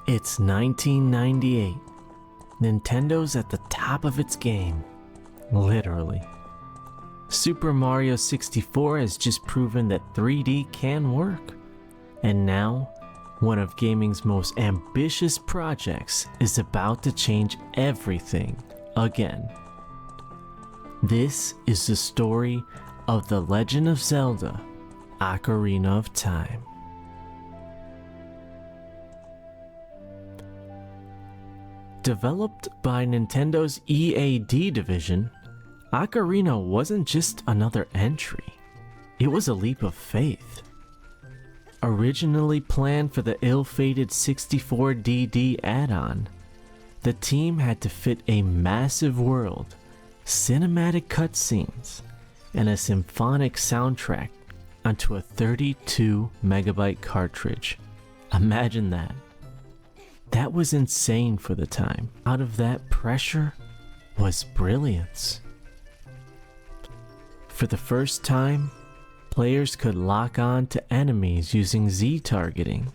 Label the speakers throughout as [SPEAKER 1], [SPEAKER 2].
[SPEAKER 1] It's 1998. Nintendo's at the top of its game. Literally. Super Mario 64 has just proven that 3D can work. And now, one of gaming's most ambitious projects is about to change everything again. This is the story of The Legend of Zelda: Ocarina of Time. Developed by Nintendo's EAD division, Ocarina wasn't just another entry, it was a leap of faith. Originally planned for the ill-fated 64DD add-on, the team had to fit a massive world, cinematic cutscenes, and a symphonic soundtrack onto a 32 megabyte cartridge. Imagine that. That was insane for the time. Out of that pressure was brilliance. For the first time, players could lock on to enemies using Z-targeting,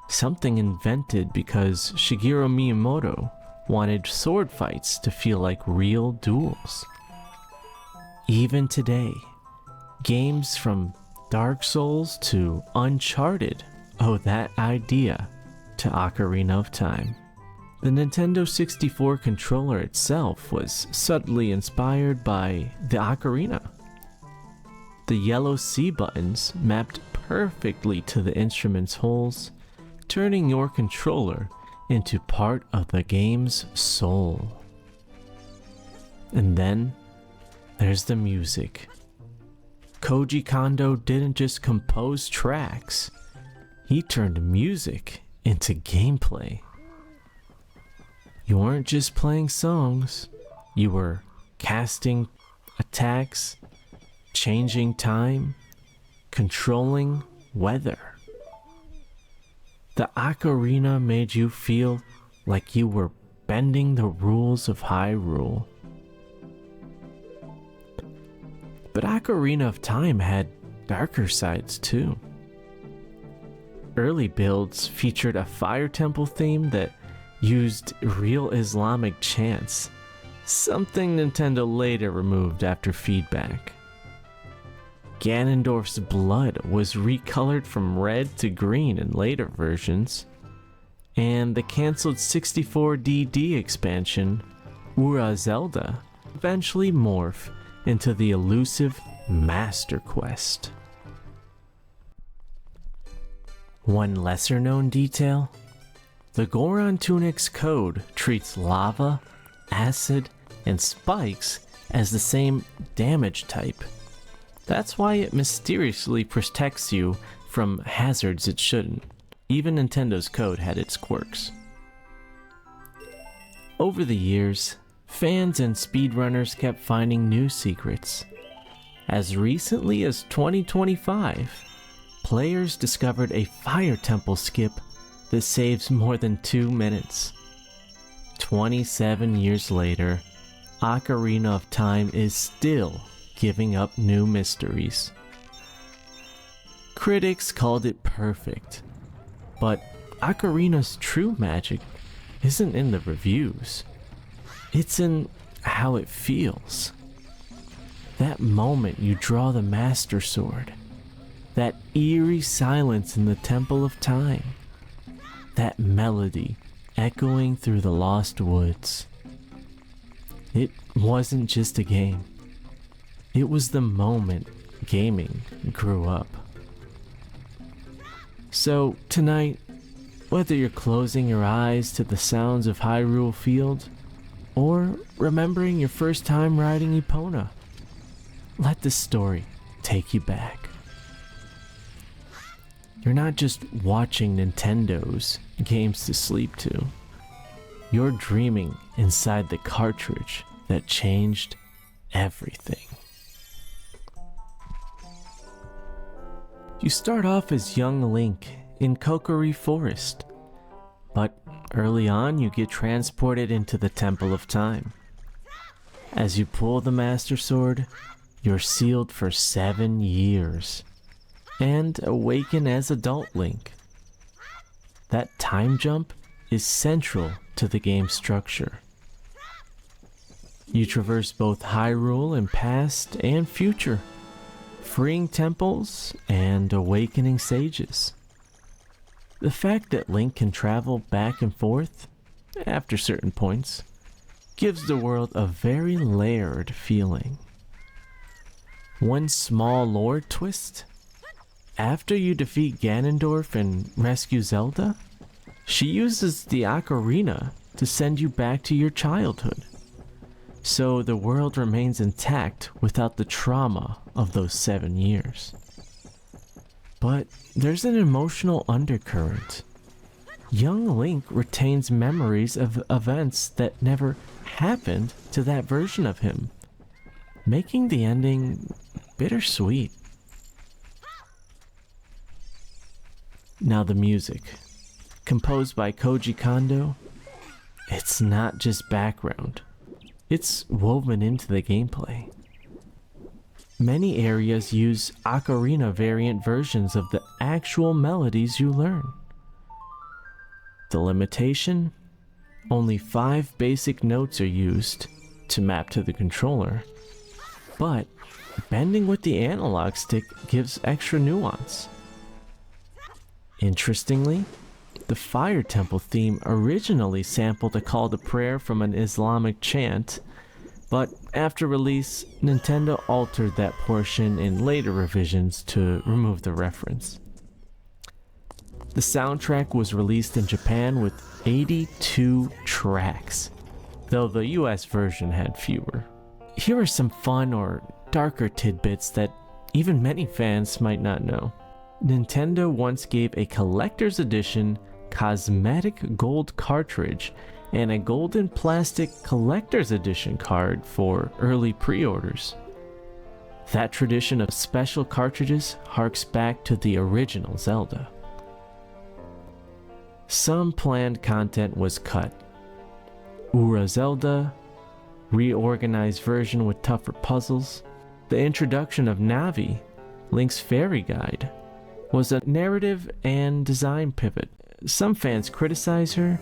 [SPEAKER 1] something invented because Shigeru Miyamoto wanted sword fights to feel like real duels. Even today, games from Dark Souls to Uncharted owe that idea to Ocarina of Time. The Nintendo 64 controller itself was subtly inspired by the ocarina. The yellow C buttons mapped perfectly to the instrument's holes, turning your controller into part of the game's soul. And then there's the music. Koji Kondo didn't just compose tracks, he turned music into gameplay. You weren't just playing songs, you were casting attacks, changing time, controlling weather. The ocarina made you feel like you were bending the rules of Hyrule. But Ocarina of Time had darker sides too. Early builds featured a fire temple theme that used real Islamic chants, something Nintendo later removed after feedback. Ganondorf's blood was recolored from red to green in later versions, and the cancelled 64DD expansion, Ura Zelda, eventually morphed into the elusive Master Quest. One lesser known detail, the Goron Tunic's code treats lava, acid, and spikes as the same damage type. That's why it mysteriously protects you from hazards it shouldn't. Even Nintendo's code had its quirks. Over the years, fans and speedrunners kept finding new secrets. As recently as 2025, players discovered a fire temple skip that saves more than 2 minutes. 27 years later, Ocarina of Time is still giving up new mysteries. Critics called it perfect, but Ocarina's true magic isn't in the reviews. It's in how it feels. That moment you draw the Master Sword, that eerie silence in the Temple of Time, that melody echoing through the lost woods. It wasn't just a game. It was the moment gaming grew up. So tonight, whether you're closing your eyes to the sounds of Hyrule Field, or remembering your first time riding Epona, let this story take you back. You're not just watching Nintendo's games to sleep to. You're dreaming inside the cartridge that changed everything. You start off as young Link in Kokiri Forest, but early on you get transported into the Temple of Time. As you pull the Master Sword, you're sealed for 7 years, and awaken as adult Link. That time jump is central to the game's structure. You traverse both Hyrule in past and future, freeing temples and awakening sages. The fact that Link can travel back and forth, after certain points, gives the world a very layered feeling. One small lore twist: after you defeat Ganondorf and rescue Zelda, she uses the ocarina to send you back to your childhood. So the world remains intact without the trauma of those 7 years. But there's an emotional undercurrent. Young Link retains memories of events that never happened to that version of him, making the ending bittersweet. Now the music, composed by Koji Kondo, it's not just background. It's woven into the gameplay. Many areas use ocarina variant versions of the actual melodies you learn. The limitation? Only 5 basic notes are used to map to the controller, but bending with the analog stick gives extra nuance. Interestingly, the Fire Temple theme originally sampled a call to prayer from an Islamic chant, but after release, Nintendo altered that portion in later revisions to remove the reference. The soundtrack was released in Japan with 82 tracks, though the US version had fewer. Here are some fun or darker tidbits that even many fans might not know. Nintendo once gave a collector's edition cosmetic gold cartridge and a golden plastic collector's edition card for early pre-orders. That tradition of special cartridges harks back to the original Zelda. Some planned content was cut. Ura Zelda, reorganized version with tougher puzzles, the introduction of Navi, Link's fairy guide, was a narrative and design pivot. Some fans criticize her,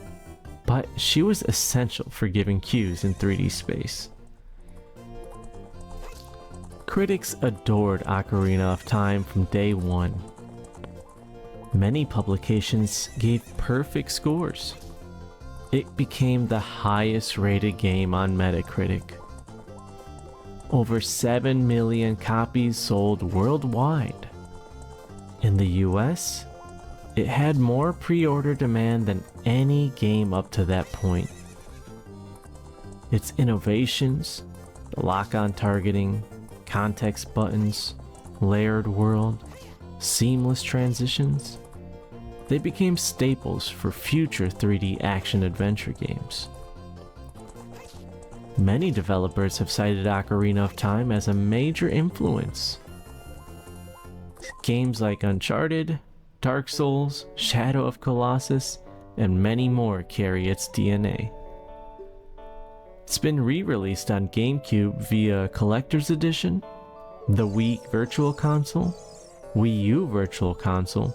[SPEAKER 1] but she was essential for giving cues in 3D space. Critics adored Ocarina of Time from day one. Many publications gave perfect scores. It became the highest rated game on Metacritic. Over 7 million copies sold worldwide. In the US, it had more pre-order demand than any game up to that point. Its innovations, the lock-on targeting, context buttons, layered world, seamless transitions, they became staples for future 3D action-adventure games. Many developers have cited Ocarina of Time as a major influence. Games like Uncharted, Dark Souls, Shadow of Colossus, and many more carry its DNA. It's been re-released on GameCube via Collector's Edition, the Wii Virtual Console, Wii U Virtual Console,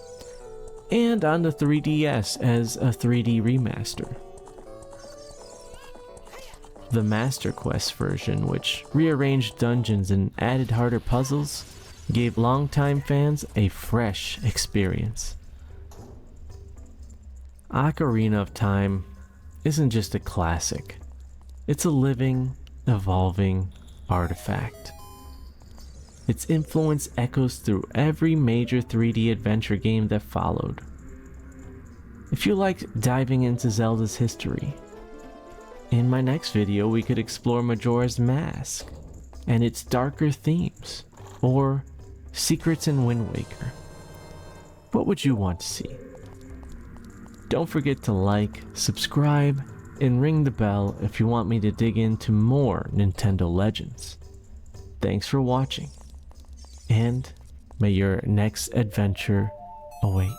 [SPEAKER 1] and on the 3DS as a 3D remaster. The Master Quest version, which rearranged dungeons and added harder puzzles, gave longtime fans a fresh experience. Ocarina of Time isn't just a classic, it's a living, evolving artifact. Its influence echoes through every major 3D adventure game that followed. If you like diving into Zelda's history, in my next video we could explore Majora's Mask and its darker themes, or Secrets in Wind Waker. What would you want to see? Don't forget to like, subscribe, and ring the bell if you want me to dig into more Nintendo Legends. Thanks for watching, and may your next adventure await.